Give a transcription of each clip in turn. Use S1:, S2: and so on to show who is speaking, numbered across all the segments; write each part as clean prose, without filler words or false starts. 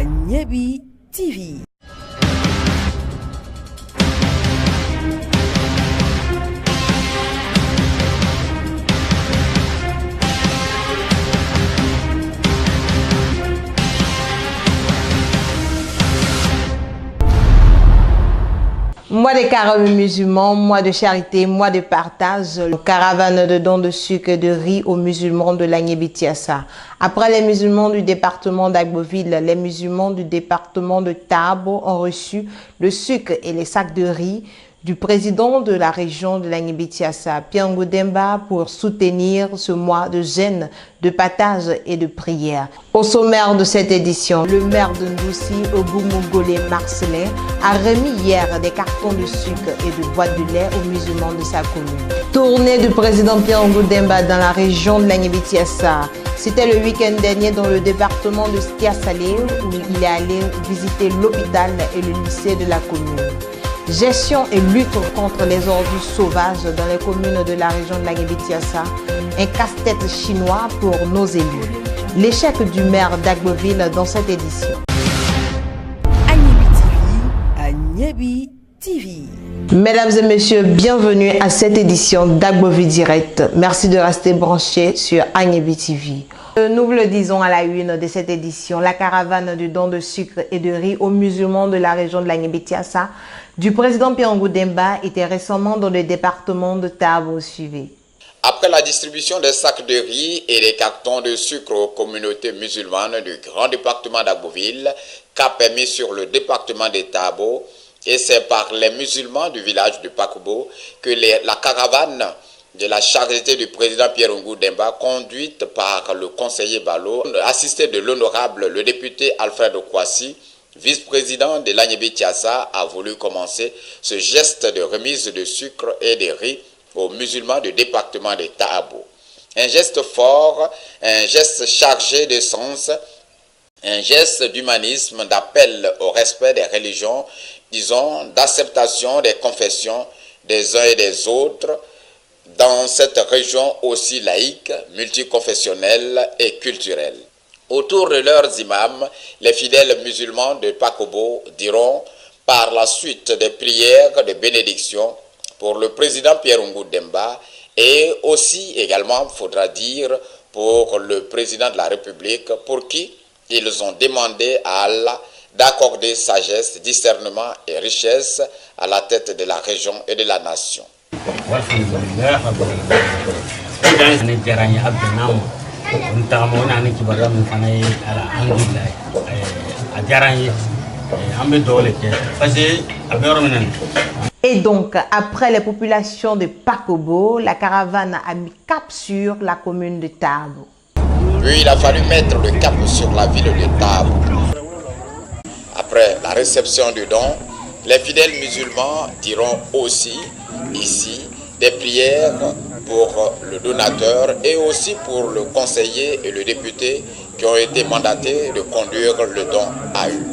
S1: Agnebi TV.
S2: Mois des carême musulmans, mois de charité, mois de partage, caravane de dons de sucre et de riz aux musulmans de l'Agnebi-Tiassa. Après les musulmans du département d'Agboville, les musulmans du département de Tabo ont reçu le sucre et les sacs de riz du président de la région de l'Agnebi-Tiassa, Pierre Ngou Demba, pour soutenir ce mois de jeûne, de partage et de prière. Au sommaire de cette édition, le maire de Ndoussi, Ogumogolé Marcelin, a remis hier des cartons de sucre et de boîtes de lait aux musulmans de sa commune. Tournée du président Pierre Ngou Demba dans la région de l'Agnebi-Tiassa. C'était le week-end dernier dans le département de Tiassalé où il est allé visiter l'hôpital et le lycée de la commune. Gestion et lutte contre les ordures sauvages dans les communes de la région de l'Agnebi-Tiassa, un casse-tête chinois pour nos élus. L'échec du maire d'Agboville dans cette édition.
S1: Agnebi TV.
S2: Mesdames et messieurs, bienvenue à cette édition d'Agboville Direct. Merci de rester branchés sur Agnebi TV. Nous vous le disons à la une de cette édition, la caravane du don de sucre et de riz aux musulmans de la région de l'Agnebi-Tiassa du président Pierre Ngou Demba était récemment dans le département de Tabo. Suivez.
S3: Après la distribution des sacs de riz et des cartons de sucre aux communautés musulmanes du grand département d'Agboville, qu'a permis sur le département de Tabo, et c'est par les musulmans du village de Pakubo que la caravane de la charité du président Pierre Ngou Demba, conduite par le conseiller Balo, assisté de l'honorable le député Alfred Kwasi, vice-président de l'Agnebi-Tiassa, a voulu commencer ce geste de remise de sucre et de riz aux musulmans du département de Tabo. Un geste fort, un geste chargé de sens, un geste d'humanisme, d'appel au respect des religions, disons, d'acceptation des confessions des uns et des autres, dans cette région aussi laïque, multiconfessionnelle et culturelle. Autour de leurs imams, les fidèles musulmans de Pakobo diront par la suite des prières de bénédiction pour le président Pierre Ngou Demba et aussi également, faudra dire, pour le président de la République, pour qui ils ont demandé à Allah d'accorder sagesse, discernement et richesse à la tête de la région et de la nation.
S2: Et donc, après les populations de Pakobo, la caravane a mis cap sur la commune de Tabo.
S3: Puis il a fallu mettre le cap sur la ville de Tabo. Après la réception du don, les fidèles musulmans diront aussi ici des prières pour le donateur et aussi pour le conseiller et le député qui ont été mandatés de conduire le don à eux.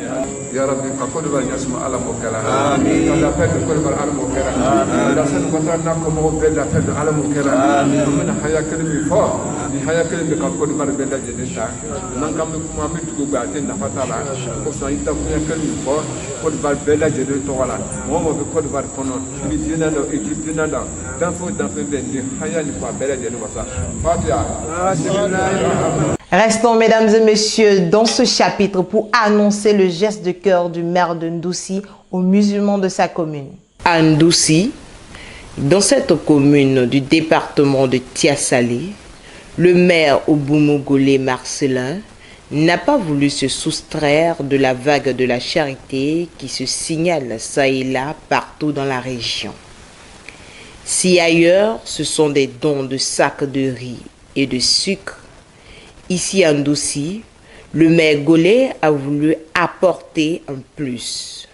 S2: Restons, mesdames et messieurs, dans ce chapitre pour annoncer le geste de cœur du maire de Ndoussi aux musulmans de sa commune. À Ndoussi, dans cette commune du département de Tiassalé, le maire Ogumogolé Marcelin n'a pas voulu se soustraire de la vague de la charité qui se signale ça et là partout dans la région. Si ailleurs, ce sont des dons de sacs de riz et de sucre, ici à Ndoussi, le maire Golé a voulu apporter un plus.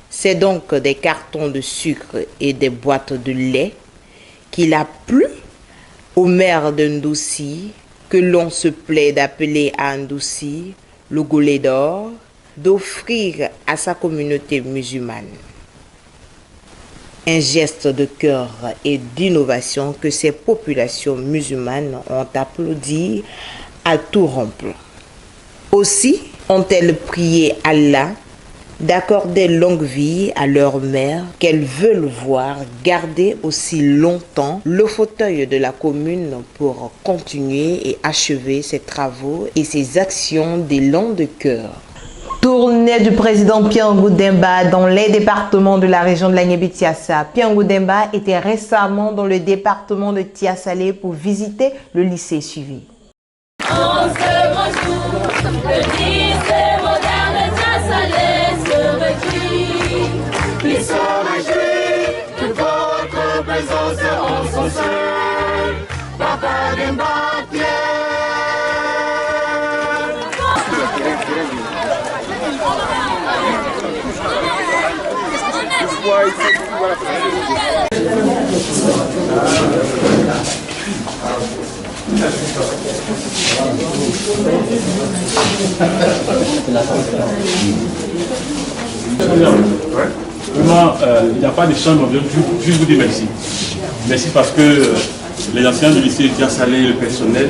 S2: C'est donc des cartons de sucre et des boîtes de lait qu'il a plu au maire de Ndoussi, que l'on se plaît d'appeler à Ndoussi le Golé d'or, d'offrir à sa communauté musulmane. Un geste de cœur et d'innovation que ces populations musulmanes ont applaudi à tout rompre. Aussi, Ont-elles prié Allah d'accorder longue vie à leur mère qu'elles veulent voir garder aussi longtemps le fauteuil de la commune pour continuer et achever ses travaux et ses actions d'élan de cœur. Tournée du président Pierre Ngudemba dans les départements de la région de l'Agnébé-Tiassa. Pierre Ngudemba était récemment dans le département de Tiassalé pour visiter le lycée suivi.
S4: En ce grand jour, le lycée moderne Tiassalé se réjouit. Il se réjouit de votre présence en son sein. Papa Demba Pierre.
S5: Vraiment, il n'y a pas de chambre, je veux juste vous dire merci. Merci parce que les enseignants du lycée de Tiassalé et le personnel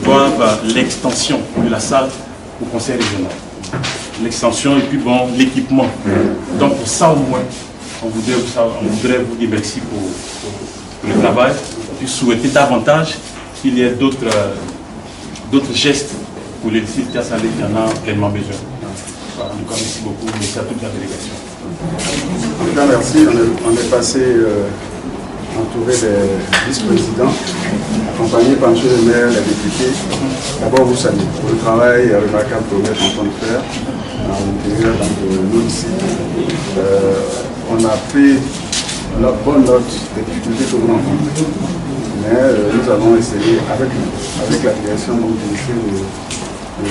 S5: doivent l'extension de la salle au conseil régional. L'extension et puis bon, l'équipement. Donc pour ça au moins, on voudrait vous dire merci pour le travail et souhaiter davantage qu'il y ait d'autres gestes pour les lycées de Tiassalé qui en a pleinement besoin. Voilà, donc merci beaucoup, merci à toute la délégation.
S6: En tout cas, merci. On est passé entouré des vice-présidents, accompagnés par M. le maire, les députés. D'abord, vous saluez pour le travail remarquable que vous êtes en train de faire à l'intérieur de nos lycées. On a pris la bonne note des difficultés que vous rencontrez. Mais nous avons essayé, avec la direction du lycée,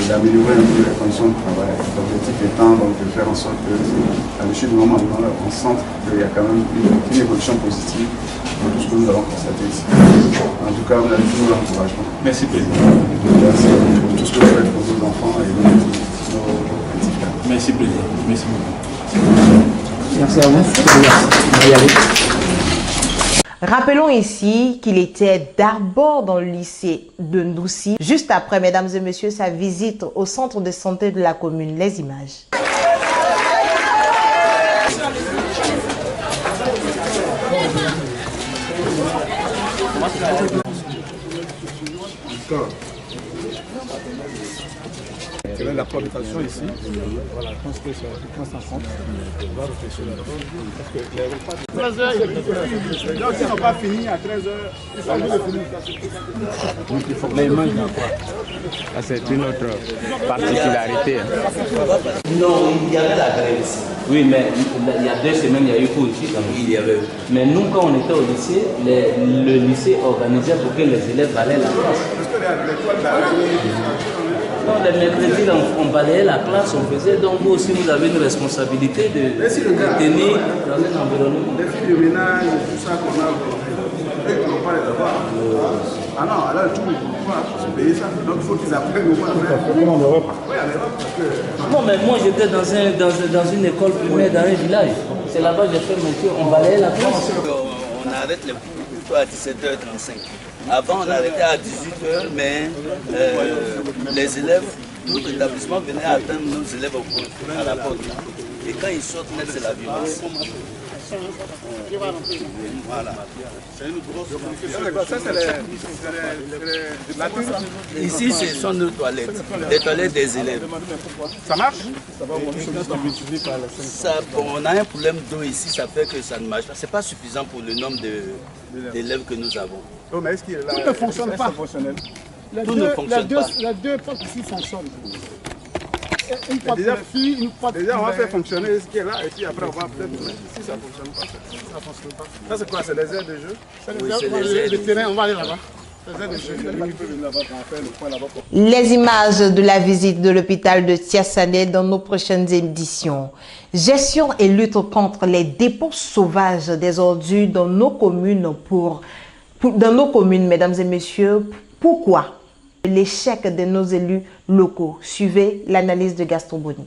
S6: d'améliorer un peu les conditions de travail. L'objectif étant donc, de faire en sorte qu'à l'issue du moment, on sente qu'il y a quand même une évolution positive dans tout ce que nous avons constaté ici. En tout cas, vous avez toujours l'encouragement.
S5: Merci, Président.
S6: Merci pour tout ce que vous faites pour vos enfants et nos petits frères.
S5: Merci, Président. Merci beaucoup.
S1: Merci à vous.
S2: Rappelons ici qu'il était d'abord dans le lycée de Ndoussi, juste après, mesdames et messieurs, sa visite au centre de santé de la commune. Les images.
S6: Quelle est la planification ici? Voilà, je pense que c'est quand ça compte. On va réfléchir là-dessus. Parce que les repas. 13h, donc s'ils n'ont pas fini à 13h, ils sont obligés de finir.
S7: Donc il faut que les mangent quoi. C'est une autre particularité.
S8: Non, il y avait la grève ici. Oui, mais il y a 2 semaines, il y a eu cours ici. Il y avait. Mais nous, quand on était au lycée, le lycée organisait pour que les élèves allaient à la classe. Non, les mercredis, on balayait la classe, on faisait. Donc vous aussi, vous avez une responsabilité de tenir dans un environnement.
S6: Les filles de ménage, tout ça qu'on a, ils n'ont pas les devoirs. Ah non, alors tout, ils ne pas se payer ça. Donc il faut qu'ils apprennent au moins à faire. Comment en Europe? Oui, en Europe, parce que...
S8: Non, mais moi j'étais dans une école primaire dans un village. C'est là-bas que j'ai fait mon métier, on balayait la classe.
S9: On arrête les cours plutôt à 17h35. Avant, on arrêtait à 18h, mais les élèves, d'autres établissements venaient attendre nos élèves à la porte. Et quand ils sortent, net, c'est la violence. Voilà. C'est une grosse... Ça, c'est ici, ce sont nos toilettes. Les toilettes des élèves.
S6: Ça marche?
S9: Ça, bon, on a un problème d'eau ici, ça fait que ça ne marche pas. Ce n'est pas suffisant pour le nombre d'élèves que nous avons.
S6: Oh, mais est-ce qu'il est là? Tout ne fonctionne pas.
S9: Tout ne fonctionne pas.
S10: Les deux portes ici fonctionnent. Une porte pour les filles, une porte
S6: déjà, on va faire fonctionner ce qui est là, et puis après, on va peut-être mettre si ça ne fonctionne pas. Ça ne fonctionne pas. Ça, c'est quoi? C'est les aires de jeu?
S10: Le terrain, on va aller là-bas.
S2: Les images de la visite de l'hôpital de Tiassalé dans nos prochaines éditions. Gestion et lutte contre les dépôts sauvages des ordures dans nos communes mesdames et messieurs. Pourquoi l'échec de nos élus locaux? Suivez l'analyse de Gaston Boni.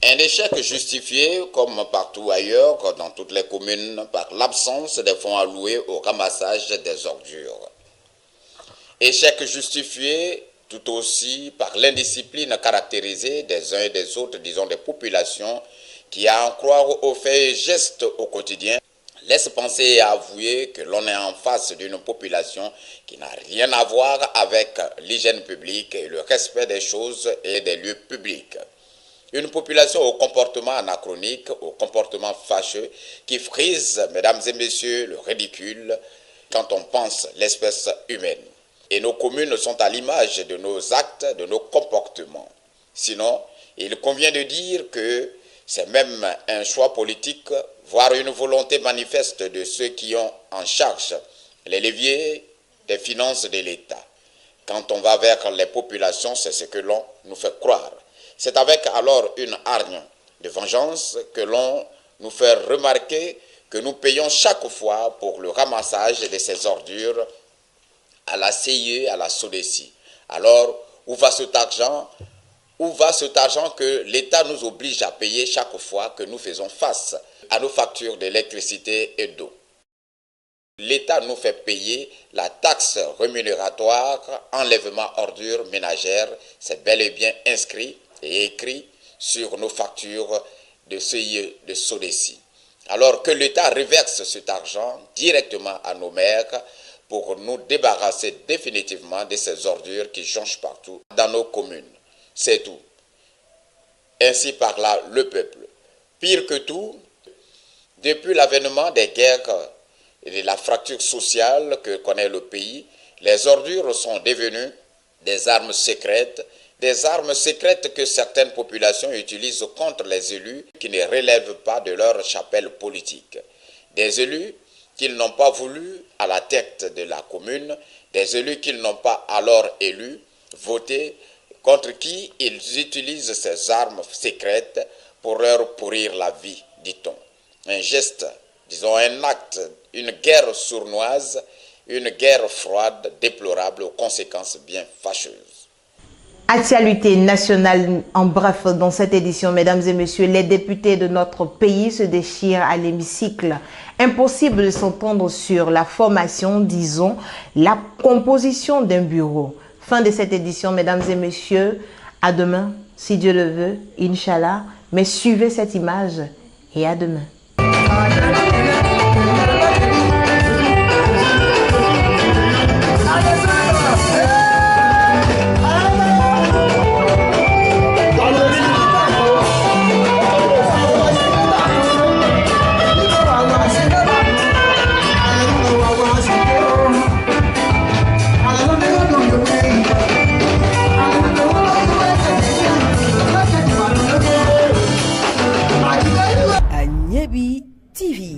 S3: Un échec justifié, comme partout ailleurs, dans toutes les communes, par l'absence des fonds alloués au ramassage des ordures. Échec justifié tout aussi par l'indiscipline caractérisée des uns et des autres, disons des populations, qui à en croire aux faits et gestes au quotidien, laisse penser et avouer que l'on est en face d'une population qui n'a rien à voir avec l'hygiène publique et le respect des choses et des lieux publics. Une population au comportement anachronique, au comportement fâcheux, qui frise, mesdames et messieurs, le ridicule quand on pense l'espèce humaine. Et nos communes sont à l'image de nos actes, de nos comportements. Sinon, il convient de dire que c'est même un choix politique, voire une volonté manifeste de ceux qui ont en charge les leviers des finances de l'État. Quand on va vers les populations, c'est ce que l'on nous fait croire. C'est avec alors une hargne de vengeance que l'on nous fait remarquer que nous payons chaque fois pour le ramassage de ces ordures à la CIE, à la SODECI. Alors, où va cet argent? Où va cet argent que l'État nous oblige à payer chaque fois que nous faisons face à nos factures d'électricité et d'eau? L'État nous fait payer la taxe rémunératoire enlèvement ordures ménagères. C'est bel et bien inscrit et écrit sur nos factures de CIE, de SODECI. Alors que l'État reverse cet argent directement à nos maires pour nous débarrasser définitivement de ces ordures qui jonchent partout dans nos communes. C'est tout. Ainsi parla le peuple. Pire que tout, depuis l'avènement des guerres et de la fracture sociale que connaît le pays, les ordures sont devenues des armes secrètes que certaines populations utilisent contre les élus qui ne relèvent pas de leur chapelle politique. Des élus qu'ils n'ont pas voulu à la tête de la commune, des élus qu'ils n'ont pas alors élus, votés, contre qui ils utilisent ces armes secrètes pour leur pourrir la vie, dit-on. Un geste, disons un acte, une guerre sournoise, une guerre froide, déplorable, aux conséquences bien fâcheuses.
S2: Actualité nationale, en bref, dans cette édition, mesdames et messieurs, les députés de notre pays se déchirent à l'hémicycle. Impossible de s'entendre sur la formation, disons, la composition d'un bureau. Fin de cette édition, mesdames et messieurs. À demain, si Dieu le veut, Inch'Allah. Mais suivez cette image et à demain.
S11: Agnebi TV.